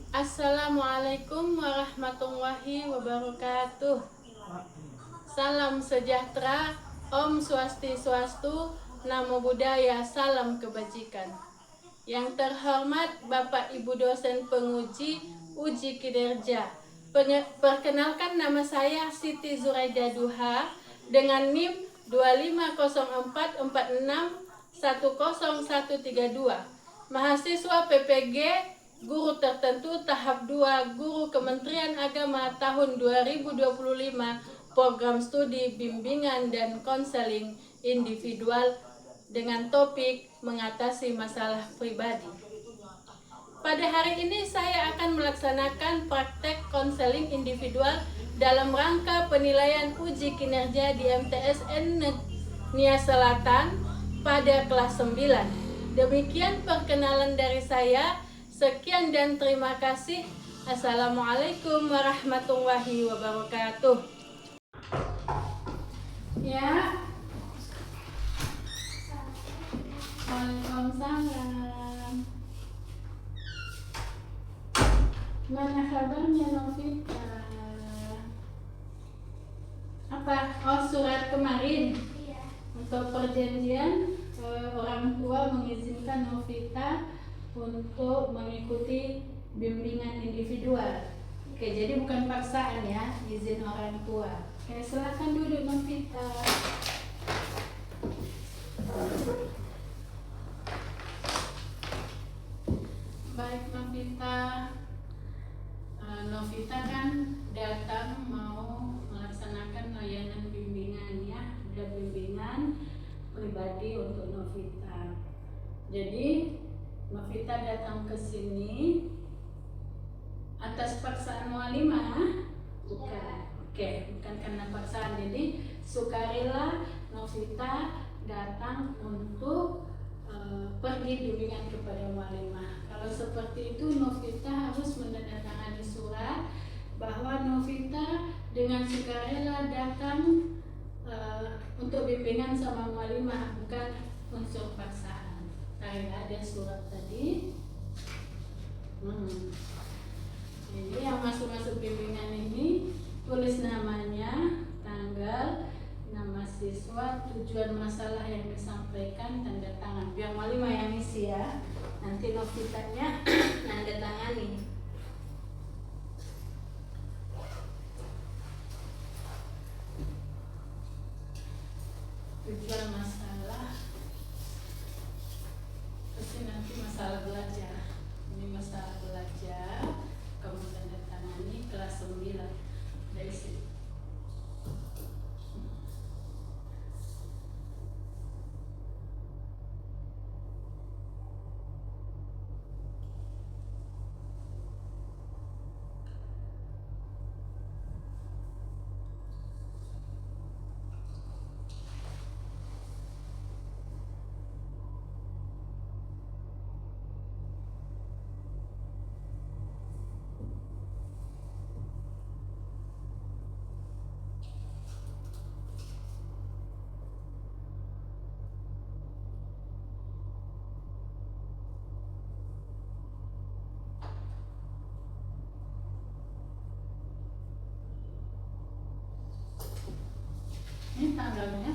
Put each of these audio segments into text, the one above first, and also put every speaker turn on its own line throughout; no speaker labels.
Assalamualaikum warahmatullahi wabarakatuh. Salam sejahtera, Om Swastiastu, Namo Buddhaya, salam kebajikan. Yang terhormat Bapak Ibu dosen penguji uji kinerja. Perkenalkan, nama saya Siti Zuraida Duha dengan NIM 25446100132. Mahasiswa PPG Guru Tertentu Tahap 2 Guru Kementerian Agama tahun 2025, Program Studi Bimbingan dan Konseling Individual dengan topik mengatasi masalah pribadi. Pada hari ini saya akan melaksanakan praktek konseling individual dalam rangka penilaian uji kinerja di MTSN Nia Selatan pada kelas 9. Demikian perkenalan dari saya. Sekian dan terima kasih. Assalamualaikum warahmatullahi wabarakatuh. Ya. Waalaikumsalam. Mana kabarnya Novita? Apa? Oh, surat kemarin. Iya. Untuk perjanjian orang tua mengizinkan Novita untuk mengikuti bimbingan individual. Oke, jadi bukan paksaan ya, izin orang tua. Oke, silakan duduk Novita. Baik Novita. Novita kan datang mau melaksanakan layanan bimbingan ya, ada bimbingan pribadi untuk Novita. Jadi Novita datang ke sini atas paksaan walimah? Bukan. Oke, bukan karena paksaan. Jadi sukarela Novita datang untuk pergi bimbingan kepada walimah. Kalau seperti itu Novita harus menandatangani surat bahwa Novita dengan sukarela datang untuk bimbingan sama walimah, bukan unsur paksaan. Ada surat tadi. Jadi yang masuk bimbingan ini tulis namanya, tanggal, nama siswa, tujuan masalah yang disampaikan, tanda tangan. Biar walimah yang isi ya. Nanti Novitanya tanda tangani. Tujuan masalah. Pasti nanti masalah belajar. Ini masalah belajar. Kamu tanda tangani kelas 9 dari sini. Ini tanggalnya,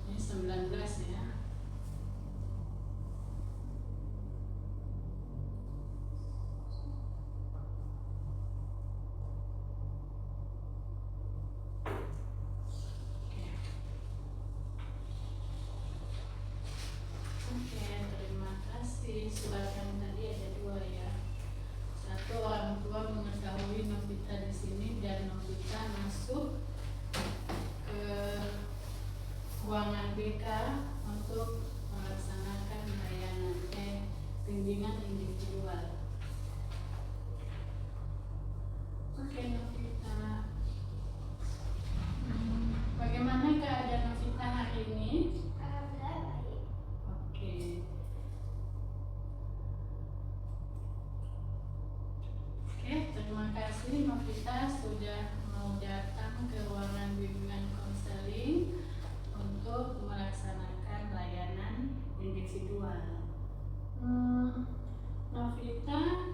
ini 19 ya. Oke, terima kasih. Surat yang tadi ada 2 ya. Satu, orang tua mengetahui Novita di sini dan Novita masuk ke ruangan BK untuk melaksanakan layanan bimbingan individual. Oke Novita, bagaimana keadaan Novita hari ini?
Baik.
Oke. Oke, terima kasih Novita sudah mau datang ke ruangan bimbingan konseling untuk melaksanakan layanan individual. Novita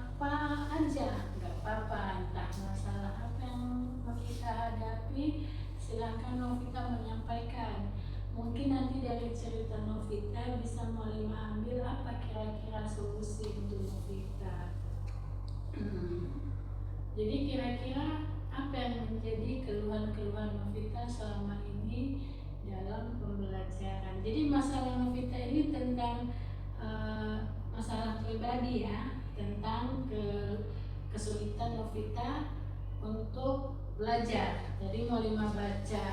apa aja, nggak apa-apa, entah masalah apa yang kita hadapi, silahkan Novita menyampaikan. Mungkin nanti dari cerita Novita bisa Malima ambil apa kira-kira solusi untuk Novita. Jadi kira-kira apa yang menjadi keluhan-keluhan Novita selama ini dalam pembelajaran. Jadi masalah Novita ini tentang masalah pribadi ya, tentang kesulitan Novita untuk belajar. Jadi Malima baca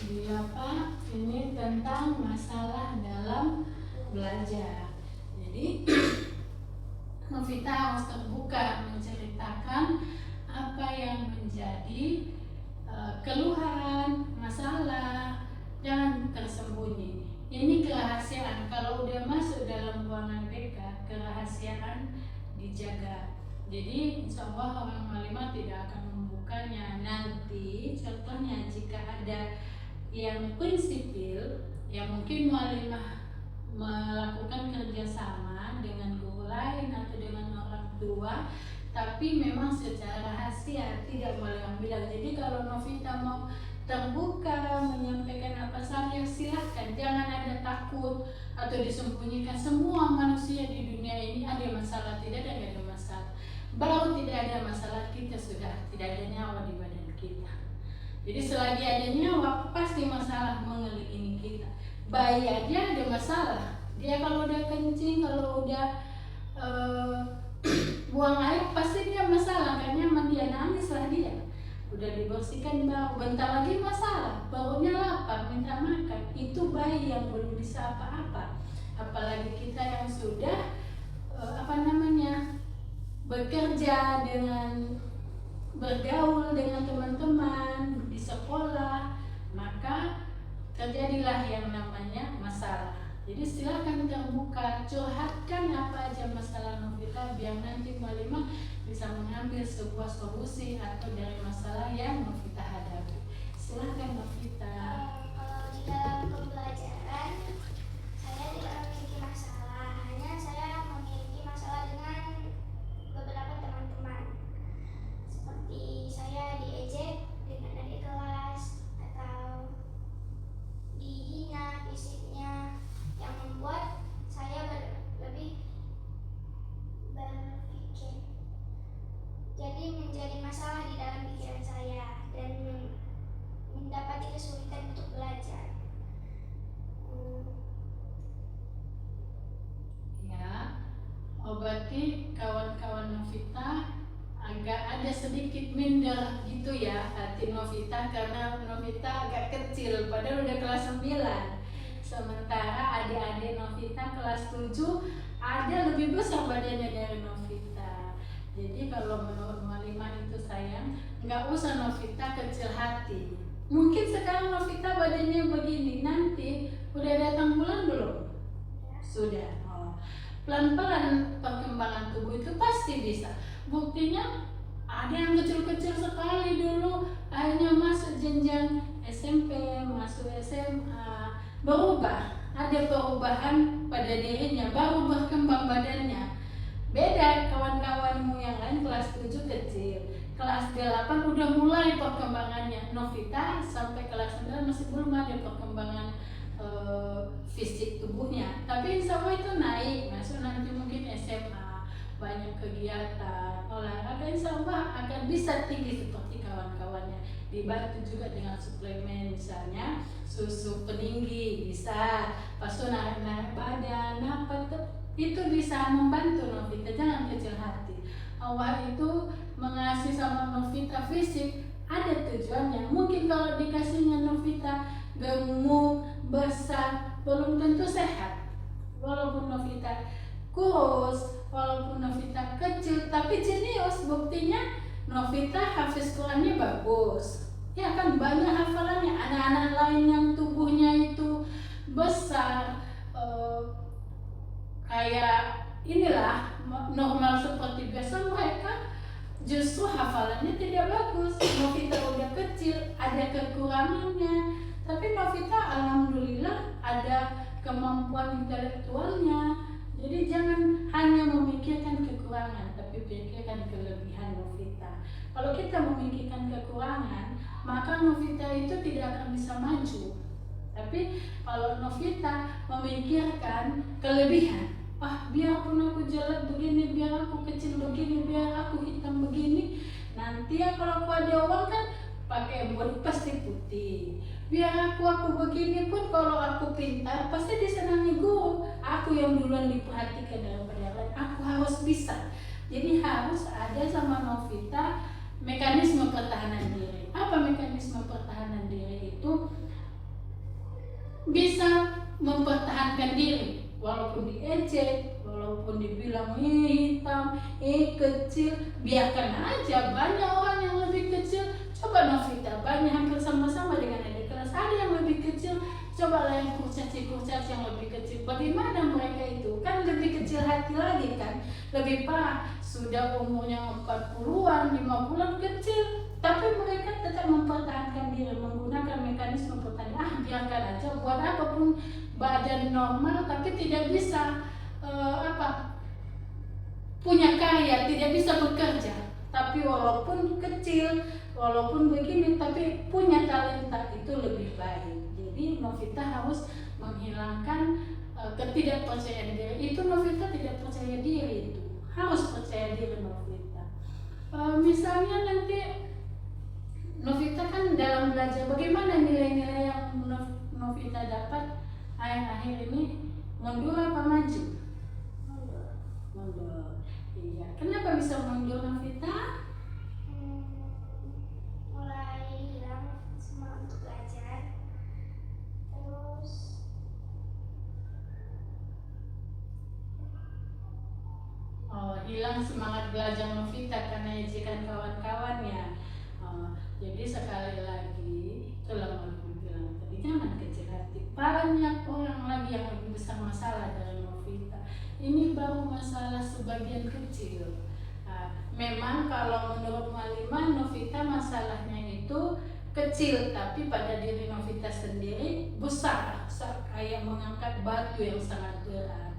di apa ini tentang masalah dalam belajar. Jadi Novita harus terbuka menceritakan apa yang menjadi keluhan, masalah, jangan tersembunyi. Ini kerahasiaan. Kalau udah masuk dalam ruangan BK, kerahasiaan dijaga. Jadi insya Allah orang Malima tidak akan membukanya. Nanti contohnya jika ada yang prinsipil, yang mungkin Malima melakukan kerjasama dengan guru lain atau dengan orang tua, tapi memang secara rahasia tidak Malima bilang. Jadi kalau Novita mau terbuka menyampaikan apa saja silahkan, jangan ada takut atau disembunyikan. Semua manusia di dunia ini ada masalah, tidak ada masalah. Baru tidak ada masalah kita sudah tidak ada nyawa di badan kita. Jadi selagi ada nyawa pasti masalah mengelilingi kita. Bayi aja ada masalah. Dia kalau udah kencing, kalau udah buang air pasti dia masalah, karena dia nangis lah dia. Udah dibersihkan baru, bentar lagi masalah, barunya lapar, minta makan. Itu bayi yang belum bisa apa-apa. Apalagi kita yang sudah bekerja dengan bergaul dengan teman-teman di sekolah, maka terjadilah yang namanya masalah. Jadi silakan terbuka, curhatkan apa aja masalah Novita biar nanti Malima bisa mengambil sebuah solusi atau dari masalah yang Novita hadapi. Silakan Novita.
Kalau di dalam pembelajaran saya tidak memiliki masalah, hanya saya memiliki masalah dengan beberapa teman-teman. Seperti saya diejek dengan adik kelas atau dihina fisiknya, yang membuat saya lebih berpikir. Jadi menjadi masalah di dalam pikiran saya dan mendapati kesulitan untuk belajar.
Ya, berarti kawan-kawan Novita agak ada sedikit minder gitu ya hati Novita, karena Novita agak kecil padahal udah kelas 9. Sementara adik-adik Novita kelas 7 ada lebih besar badannya dari Novita. Jadi kalau menurut Malima itu sayang, nggak usah Novita kecil hati. Mungkin sekarang Novita badannya begini, nanti udah datang bulan belum? Sudah. Pelan-pelan perkembangan tubuh itu pasti bisa. Buktinya ada yang kecil-kecil sekali dulu, akhirnya masuk jenjang SMP, masuk SMA, berubah, ada perubahan pada dirinya, baru berkembang badannya. Beda kawan-kawanmu yang lain kelas 7 kecil, kelas 8 udah mulai perkembangannya. Novita sampai kelas 9 masih belum ada perkembangan fisik tubuhnya, tapi insya Allah itu naik, masuk nanti mungkin SMA, banyak kegiatan olahraga, insya Allah akan bisa tinggi seperti kawan-kawannya. Dibantu juga dengan suplemen, misalnya susu peninggi bisa, pastu narik-narik badan, apa itu bisa membantu Novita. Jangan kecil hati. Allah itu mengasih sama Novita fisik ada tujuannya. Mungkin kalau dikasihnya Novita gemuk, besar, belum tentu sehat. Walaupun Novita kurus, walaupun Novita kecil, tapi jenius. Buktinya Novita hafiz Qurannya bagus. Ya kan, banyak hafalannya. Anak-anak lain yang tubuhnya itu besar, kayak inilah normal seperti biasa, mereka justru hafalannya tidak bagus. Novita udah kecil, ada kekurangannya. Tapi Novita alhamdulillah ada kemampuan intelektualnya. Jadi jangan hanya memikirkan kekurangan, tapi kelebihan Novita. Kalau kita memikirkan kekurangan, maka Novita itu tidak akan bisa maju. Tapi kalau Novita memikirkan kelebihan, biarpun aku jelek begini, biar aku kecil begini, biar aku hitam begini, nanti ya kalau aku ada uang kan pakai body pasti putih. Biar aku begini pun, kalau aku pintar pasti disenangi guru. Aku yang duluan diperhatikan daripada yang lain. Aku harus bisa. Jadi harus ada sama Novita mekanisme pertahanan diri. Apa mekanisme pertahanan diri itu? Bisa mempertahankan diri walaupun diejek, walaupun dibilang hitam, kecil, biarkan aja. Banyak orang yang lebih kecil. Coba Novita, banyak hampir sama-sama dengan adik kelas. Ada yang lebih kecil, cobalah yang kurcaci yang lebih kecil. Bagaimana mereka itu? Kan lebih kecil hati lagi kan? Lebih parah, sudah umurnya 40-an, 50-an kecil. Tapi mereka tetap mempertahankan diri, menggunakan mekanisme pertahanan. Biarkan aja, buat apapun badan normal, tapi tidak bisa punya karya, tidak bisa bekerja. Tapi walaupun kecil, walaupun begini, tapi punya talenta, itu lebih baik. Jadi Novita harus menghilangkan ketidakpercayaan diri. Itu Novita tidak percaya diri, itu harus percaya diri Novita. Misalnya nanti Novita kan dalam belajar, bagaimana nilai-nilai yang Novita dapat akhir-akhir ini? Mundur apa maju? Mundur. Iya. Kenapa bisa mundur Novita?
Mulai hilang semangat untuk belajar. Terus
hilang semangat belajar Novita karena ejekan kawan-kawannya. Jadi sekali lagi, itulah aku bilang tadi, jangan kecil hati. Banyak orang lagi yang lebih besar masalah dari Novita. Ini baru masalah sebagian kecil. Memang kalau menurut Malima, Novita masalahnya itu kecil, tapi pada diri Novita sendiri besar, kayak mengangkat batu yang sangat berat.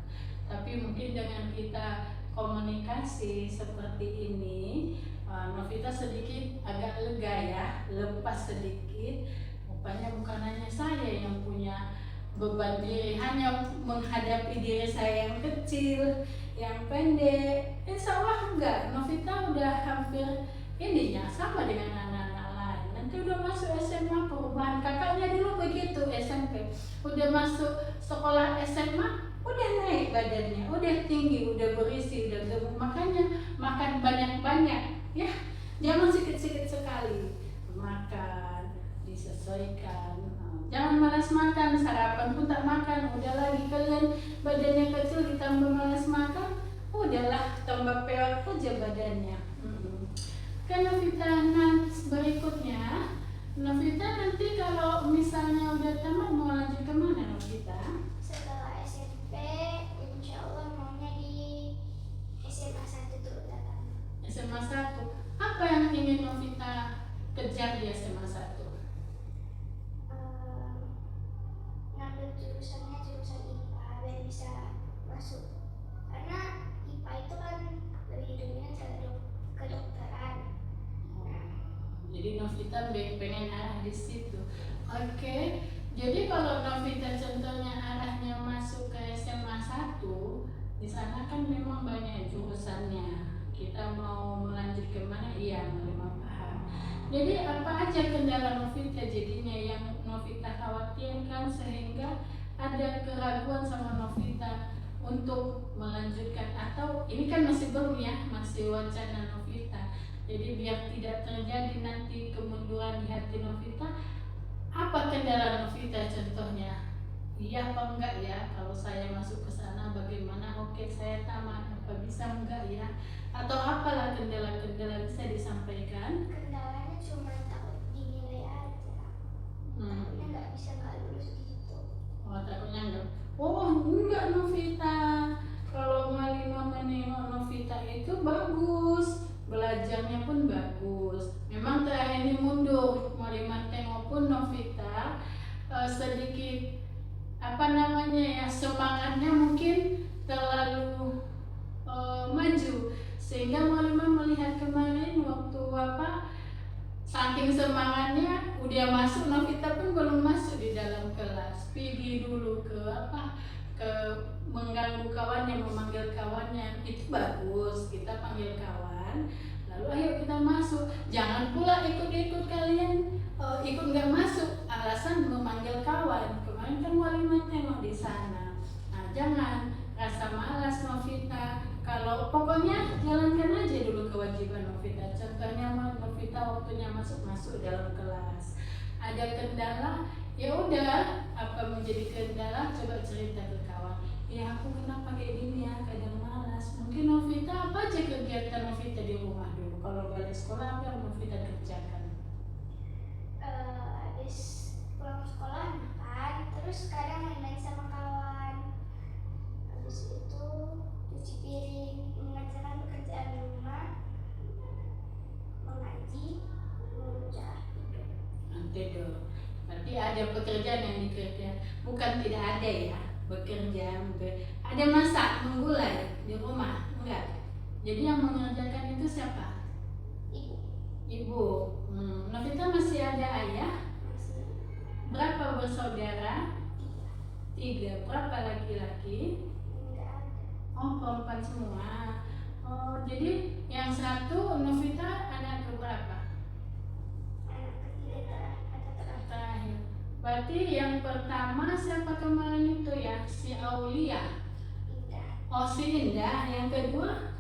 Tapi mungkin dengan kita komunikasi seperti ini, Novita sedikit agak lega ya, lepas sedikit. Rupanya bukan hanya saya yang punya beban diri, hanya menghadapi diri saya yang kecil, yang pendek. Insya Allah enggak, Novita udah hampir ininya sama dengan anak-anak lain. Nanti udah masuk SMA, perubahan kakaknya dulu begitu, SMP udah masuk sekolah SMA, udah naik badannya, udah tinggi, udah berisi, udah gemuk. Makanya makan banyak-banyak ya, jangan sikit-sikit sekali makan, disesuaikan. Jangan malas makan, sarapan pun tak makan. Udah lagi kalian badannya kecil ditambah malas makan, udahlah tambah peot aja badannya. Kan Novita nanti berikutnya, Novita nanti kalau misalnya udah tamat mau lanjut kemana Novita?
setelah SMP, insya Allah maunya di SMA 1 dulu datang.
SMA 1. Apa yang ingin Novita kejar di SMA 1?
Ngambil jurusannya jurusan IPA biar bisa masuk. Karena IPA itu kan lebih dominan ke kedokteran.
Jadi Novita pengen arah di situ. Oke. Jadi kalau Novita contohnya arahnya masuk ke SMA 1, di sana kan memang banyak jurusannya. Kita mau melanjut ke mana? Iya, memang paham. Jadi apa aja kendala Novita jadinya yang Novita khawatirkan sehingga ada keraguan sama Novita untuk melanjutkan, atau ini kan masih belum ya, masih wacana Novita. Jadi biar tidak terjadi nanti kemunduran di hati Novita, apa kendala Novita contohnya? Iya apa enggak ya, kalau saya masuk ke sana bagaimana? Oke, saya tamat, apa bisa enggak ya? Atau apalah kendala-kendala bisa disampaikan?
Kendalanya cuma takut dinilai aja. Takutnya nggak bisa nggak lulus gitu.
Takutnya enggak. Enggak Novita. Kalau Malima menengok Novita itu bagus, belajarnya pun bagus. Memang terakhir ini mundur. Malima tengok pun Novita sedikit semangatnya mungkin terlalu maju, sehingga Malima melihat ke waktu saking semangatnya udah masuk, Novita pun belum masuk di dalam kelas, pergi dulu ke mengganggu kawannya, memanggil kawannya. Itu bagus, kita panggil kawan, lalu ayo kita masuk. Jangan pula ikut-ikut kalian ikut nggak masuk alasan memanggil kawan. Kemarin kan Walimah tengok di sana. Nah, jangan rasa malas Novita. Kalau pokoknya jalankan aja dulu kewajiban Novita. Contohnya Novita waktunya masuk dalam kelas. Ada kendala, ya udah, apa menjadi kendala, coba cerita ke kawan. Ya aku kenapa kayak gini ya, kadang malas. Mungkin Novita apa aja kegiatan Novita di rumah dulu. Kalau balik sekolah apa yang Novita kerjakan?
Habis pulang sekolah makan, terus kadang main-main sama kawan. Habis itu cuci piring, mengerjakan pekerjaan rumah, mengaji, mengucap, tidur.
Tidur. Berarti ada pekerjaan yang dikerjakan, bukan tidak ada ya bekerja. Ada masak, menggulai di rumah, enggak? Jadi yang mengerjakan itu siapa? Ibu. Novita masih ada ayah?
Masih.
Berapa bersaudara? 3. Berapa laki-laki?
Enggak ada.
Oh, perempuan semua. Oh, jadi yang satu Novita anak keberapa?
Anak ketiga ada
Terakhir. Berarti yang pertama siapa kemarin itu ya? Si Aulia.
Indah.
Oh, si Indah. Yang kedua?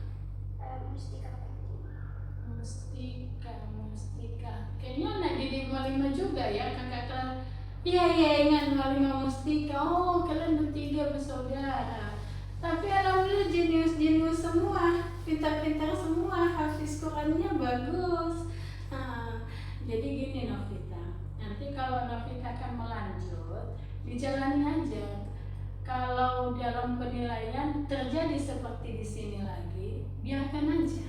Mustika. Kayaknya anak didik Walimah juga ya, kakak kelas. Iya ingat Walimah Mustika. Oh, kalian bertiga bersaudara. Tapi alhamdulillah jenius semua, pintar-pintar semua, hafiz Qurannya bagus. Jadi gini Novita, nanti kalau Novita akan melanjut, dijalani aja. Kalau dalam penilaian terjadi seperti di sini lagi, biarkan aja,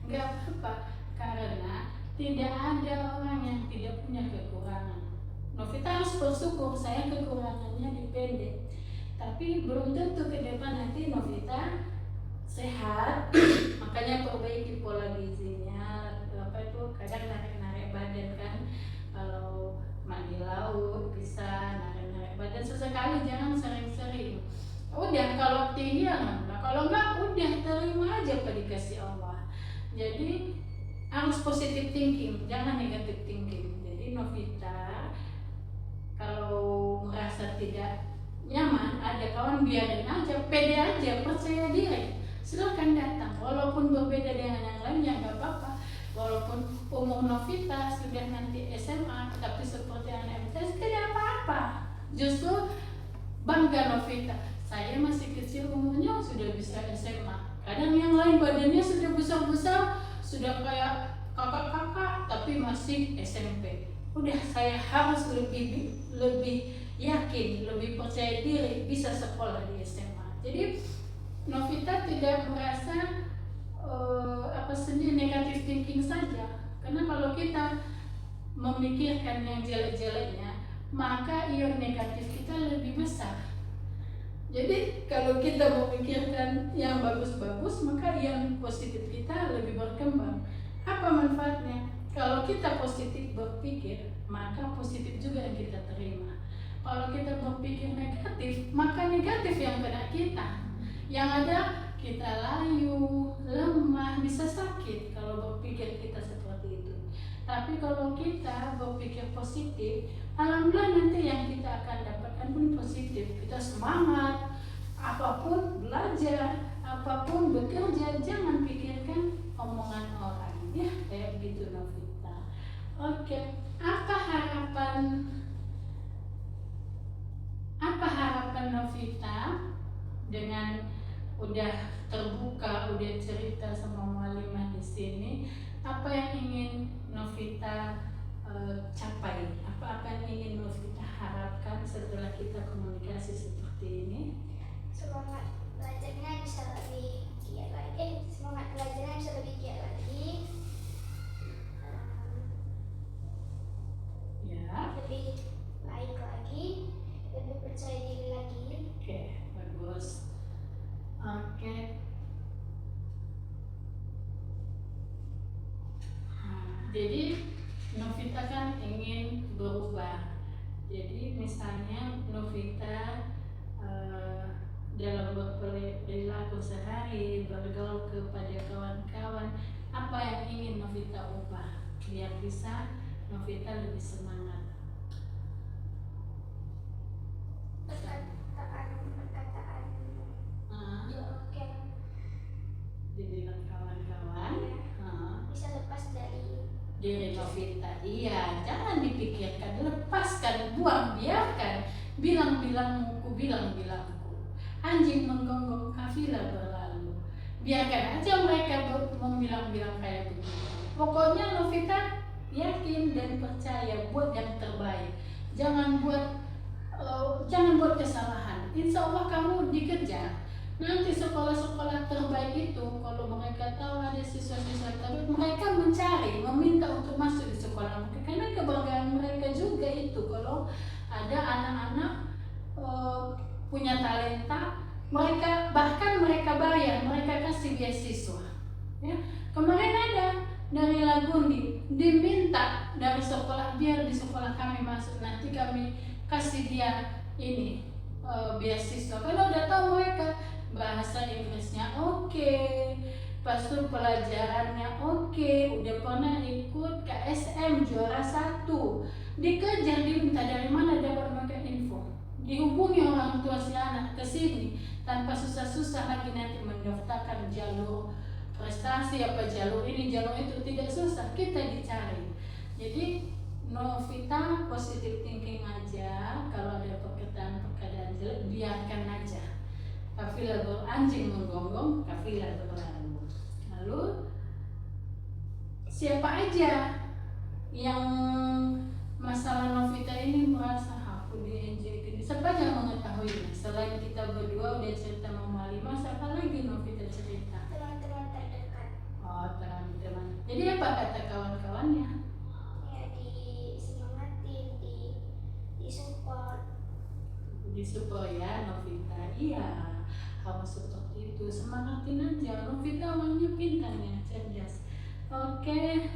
nggak apa-apa, karena tidak ada orang yang tidak punya kekurangan. Novita harus bersyukur, saya kekurangannya dipendek, tapi belum tentu ke depan nanti Novita sehat. Makanya perbaiki pola gizinya, kadang narik badan kan, kalau mandi laut bisa narik badan sesekali, jangan sering-sering. Udah kalau tinggi alhamdulillah, kalau enggak udah terima aja apa dikasih Allah. Jadi harus positive thinking, jangan negative thinking. Jadi Novita kalau merasa tidak nyaman, ada kawan, biarin aja, pede aja, percaya diri, silakan datang. Walaupun berbeda dengan yang lainnya nggak apa-apa. Walaupun umur Novita sudah nanti SMA, tapi seperti anak MTS tidak apa-apa. Justru bangga Novita, saya masih kecil umurnya sudah bisa SMA. Kadang yang lain badannya sudah besar-besar, sudah kayak kakak-kakak, tapi masih SMP. Udah, saya harus lebih yakin, lebih percaya diri bisa sekolah di SMA. Jadi Novita tidak merasa sendiri negatif thinking saja, karena kalau kita memikirkan yang jelek-jeleknya, maka ion negatif kita lebih besar. Jadi kalau kita memikirkan yang bagus-bagus, maka ion positif kita lebih berkembang. Apa manfaatnya? Kalau kita positif berpikir, maka positif juga yang kita terima. Kalau kita berpikir negatif, maka negatif yang kena kita. Yang ada kita layu, lemah, bisa sakit kalau berpikir kita seperti itu. Tapi kalau kita berpikir positif, alhamdulillah nanti yang kita akan dapatkan pun positif. Kita semangat, apapun belajar, apapun bekerja, jangan pikirkan omongan orang. Ya, kayak begitu Novita. Oke, apa harapan Novita dengan udah terbuka, udah cerita sama Walimah di sini? Apa yang ingin Novita capai? Apa yang ingin Novita harapkan setelah kita komunikasi seperti ini?
Semangat belajarnya bisa lebih giat lagi. Semangat belajarnya bisa lebih giat lagi. Lebih baik lagi, lebih percaya diri lagi.
Oke, bagus. Oke. Jadi Novita kan ingin berubah. Jadi misalnya Novita dalam berperilaku sehari, bergaul kepada kawan-kawan, apa yang ingin Novita ubah biar bisa Novita lebih semangat.
Perkataan yang
dibilang kawan-kawan
bisa lepas dari
diri Novita. Iya, jangan dipikirkan, lepaskan, buang, biarkan. Bilang-bilangku, bilang-bilangku. Anjing menggonggong, kafilah berlalu. Biarkan aja mereka membilang-bilang kayak begitu. Pokoknya Novita yakin dan percaya buat yang terbaik. Jangan buat kesalahan. Insya Allah kamu dikejar. Nanti sekolah-sekolah terbaik itu, kalau mereka tahu ada siswa-siswa terbaik, mereka mencari, meminta untuk masuk di sekolah mereka. Karena kebanggaan mereka juga itu. Kalau ada anak-anak punya talenta, bahkan mereka bayar, mereka kasih beasiswa. Ya, kemarin ada dari Lagundi diminta dari sekolah, biar di sekolah kami masuk, nanti kami kasih dia ini beasiswa. Kalau udah tahu mereka bahasa Inggrisnya oke, pastor pelajarannya oke, udah pernah ikut KSM juara 1, dikejar, diminta dari mana dapat mereka info, dihubungi orang tua si anak ke sini tanpa susah-susah lagi nanti mendaftarkan jalur prestasi apa jalur ini jalur itu, tidak susah, kita dicari. Jadi Novita positive thinking aja, kalau ada perkataan jelek biarkan aja. Kafilah anjing menggonggong, kafilah berlalu. Lalu siapa aja yang masalah Novita ini merasa aku di siapa yang mengetahui? Selain kita berdua udah cerita Mama Lima, siapa lagi Novita cerita?
teman-teman terdekat.
Oh, teman-teman. Jadi apa kata kawan-kawannya?
Ya, disemangatin, disupport.
Disupport ya Novita. Iya, harus seperti itu. Semangatin aja. Novita orangnya pintar ya, cerdas. Oke.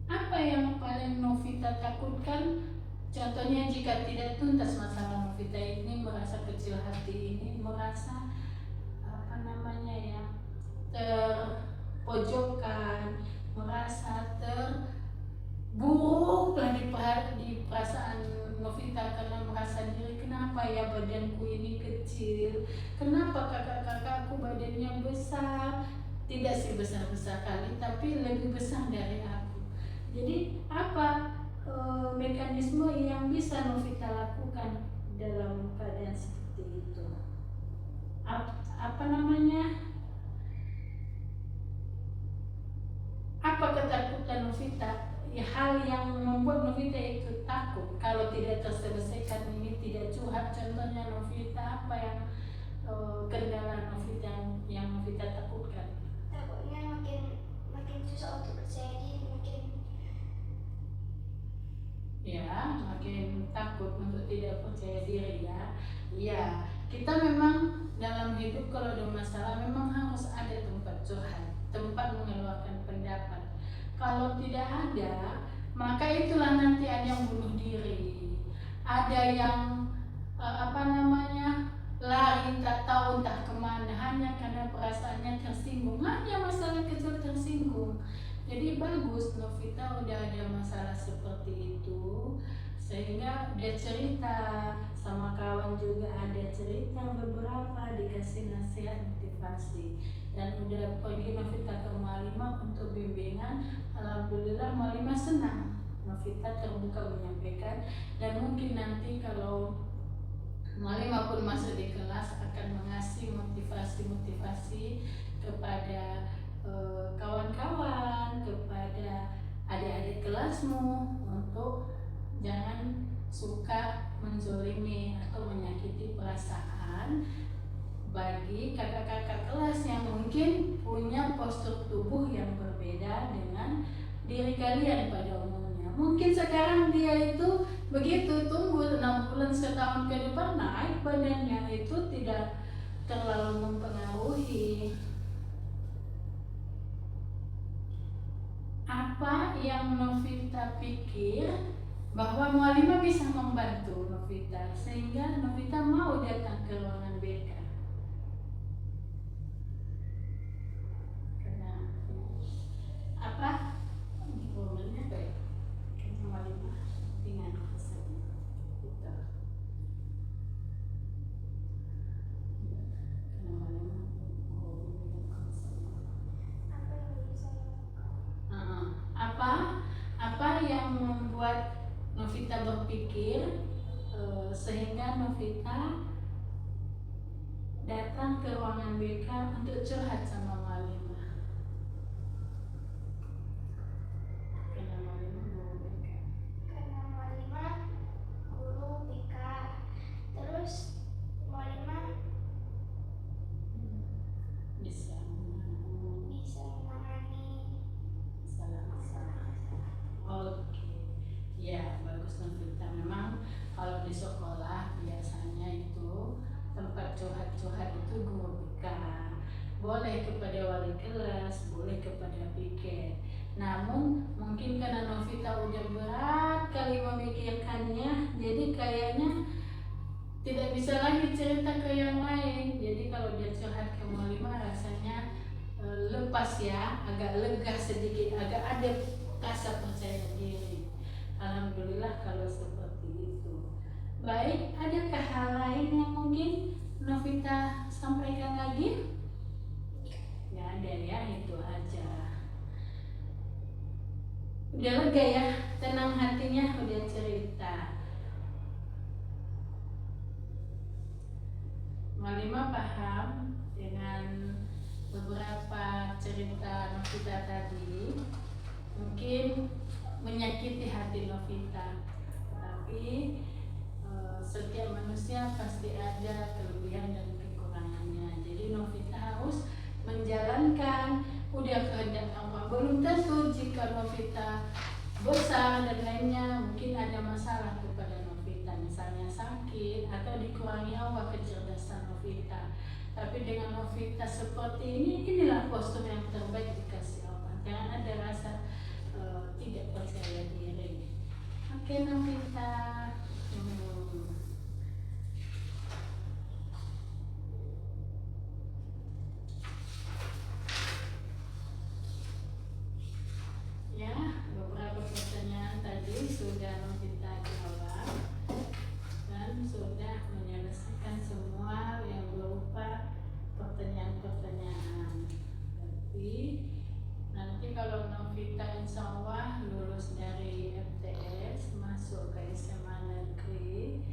Apa yang paling Novita takutkan? Contohnya jika tidak tuntas masalah Novita ini, merasa kecil hati ini, merasa terpojokkan, merasa terburuk lah di perasaan Novita, karena merasa diri, kenapa ya badanku ini kecil, kenapa kakak-kakakku badannya besar, tidak sih besar-besar kali, tapi lebih besar dari aku. Jadi apa mekanisme yang bisa Novita lakukan dalam keadaan seperti itu? Apa ketakutan Novita? Ya, hal yang membuat Novita itu takut kalau tidak terselesaikan ini, tidak curhat. Contohnya Novita, apa yang kendala Novita yang Novita takutkan?
Takutnya makin susah untuk percaya diri,
makin takut untuk tidak percaya diri ya. Iya, kita memang dalam hidup kalau ada masalah memang harus ada tempat curhat, tempat mengeluarkan pendapat. Kalau tidak ada, maka itulah nanti ada yang bunuh diri, ada yang lari tak tahu entah kemana hanya karena perasaannya tersinggung, hanya masalah kecil tersinggung. Jadi bagus Novita udah ada masalah seperti itu, sehingga dia cerita sama kawan juga, ada cerita beberapa, dikasih nasihat motivasi, dan udah pergi Novita ke Malima untuk bimbingan. Alhamdulillah Malima senang Novita terbuka menyampaikan, dan mungkin nanti kalau Malima pun masuk di kelas akan mengasih motivasi kepada kawan-kawan, kepada adik-adik kelasmu untuk jangan suka menzolimi atau menyakiti perasaan bagi kakak-kakak kelas yang mungkin punya postur tubuh yang berbeda dengan diri kalian pada umumnya. Mungkin sekarang dia itu begitu, tunggu 6 bulan setahun ke depan naik badannya, itu tidak terlalu mempengaruhi. yang Novita pikir bahwa Mualimah bisa membantu Novita, sehingga Novita mau datang ke ruangan BK. Karena apa? Momennya baik. Karena Mualimah dengan kesannya kita. Karena Mualimah dengan kesannya. Apa yang membuat Novita berpikir sehingga Novita datang ke ruangan BK untuk curhat sama Mualimah? Karena Mualimah guru BK.
Karena Mualimah guru BK, terus Mualimah
Bisa
menangani
masalah-masalah. Oke, ya bagus Novita. Memang kalau di sekolah biasanya itu tempat curhat-curhat itu guru BK. Boleh kepada wali kelas, boleh kepada piket. Namun mungkin karena Novita udah berat kali memikirkannya, jadi kayaknya tidak bisa lagi cerita ke yang lain. Jadi kalau dia curhat ke Mualimah rasanya lepas ya, agak lega sedikit, agak ada rasa percaya diri. Alhamdulillah kalau seperti itu. Baik, adakah hal lain yang mungkin Novita sampaikan lagi? Nggak ada ya, itu aja. Udah lega ya, tenang hatinya, udah cerita. Mualimah paham dengan beberapa cerita Novita tadi, mungkin menyakiti hati Novita, tapi setiap manusia pasti ada kelebihan dan kekurangannya. Jadi Novita harus menjalankan udah kehendak Allah. Belum tentu jika Novita besar dan lainnya mungkin ada masalah kepada Novita, misalnya sakit atau dikurangi Allah kecerdasan Novita. Tapi dengan Novita seperti ini, inilah kostum yang terbaik dikasih Allah. Jangan ada rasa tidak percaya diri. Oke Novita. Ya, beberapa pertanyaan tadi sudah Novita jawab dan sudah menyelesaikan semua yang berupa pertanyaan-pertanyaan. Tapi nanti kalau Novita insya Allah lulus dari MTS masuk ke SMA negeri,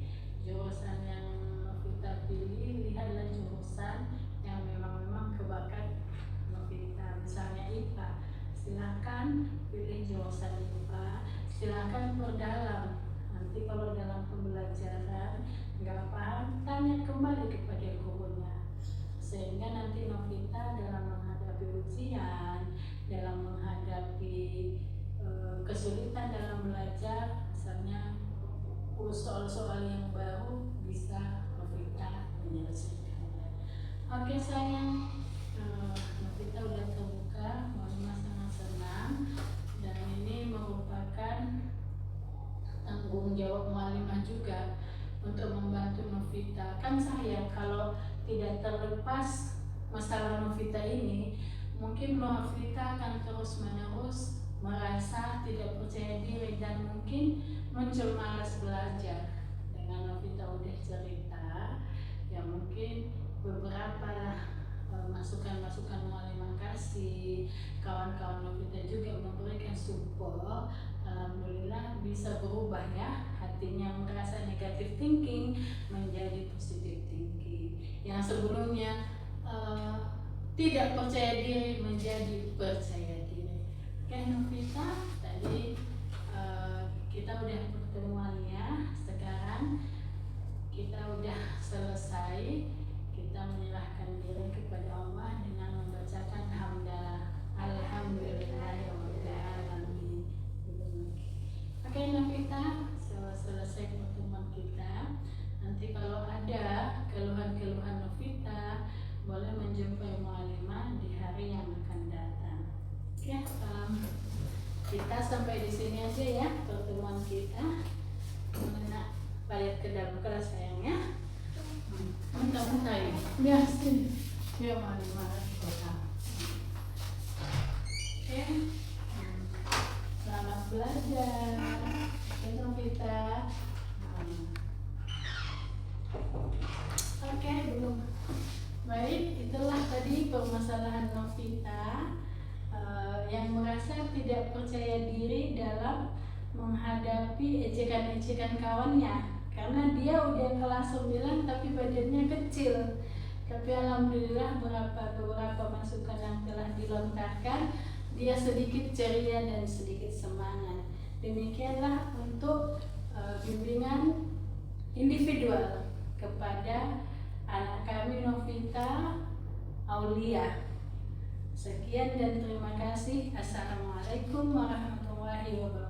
jurusan yang Novita pilih, lihatlah jurusan yang memang kebakat Novita. Misalnya IPA, silakan pilih jurusan IPA, silakan perdalam. Nanti kalau dalam pembelajaran nggak paham, tanya kembali kepada gurunya, sehingga nanti Novita dalam menghadapi ujian, dalam menghadapi kesulitan dalam belajar, misalnya soal-soal yang baru, bisa Novita menyelesaikannya. Oke sayang, Novita udah terbuka, Mualimah sangat senang, dan ini merupakan tanggung jawab Mualimah juga untuk membantu Novita. Kan sayang kalau tidak terlepas masalah Novita ini, mungkin Novita akan terus-menerus merasa tidak percaya diri dan mungkin muncul malas belajar. Dengan Novita udah cerita, ya mungkin beberapa masukan-masukan Mualimah kasih, kawan-kawan Novita juga memberikan support. Alhamdulillah bisa berubah ya, hatinya merasa negatif thinking menjadi positive thinking. Yang sebelumnya tidak percaya diri menjadi percaya diri. Oke Novita, tadi kita udah pertemuannya, sekarang kita udah selesai. Kita menyerahkan diri kepada Allah dengan membacakan hamdalah, alhamdulillahirabbil alamin. Oke Novita, selesai pertemuan kita. Nanti kalau ada keluhan-keluhan Novita, boleh menjumpai Mualimah di hari yang akan datang. Ya, kita Novita, sampai di sini aja ya pertemuan kita. Nak balik ke dalam kelas sayangnya. Bentar ya. Ya sini. Ya mari kota. Oke. Selamat belajar. Oke Novita. Oke, belum. Baik, itulah tadi permasalahan Novita yang merasa tidak percaya diri dalam menghadapi ejekan-ejekan kawannya, karena dia udah kelas 9 tapi badannya kecil. Tapi alhamdulillah beberapa masukan yang telah dilontarkan, dia sedikit ceria dan sedikit semangat. Demikianlah untuk bimbingan individual kepada anak kami Novita Aulia. Sekian dan terima kasih. Assalamualaikum warahmatullahi wabarakatuh.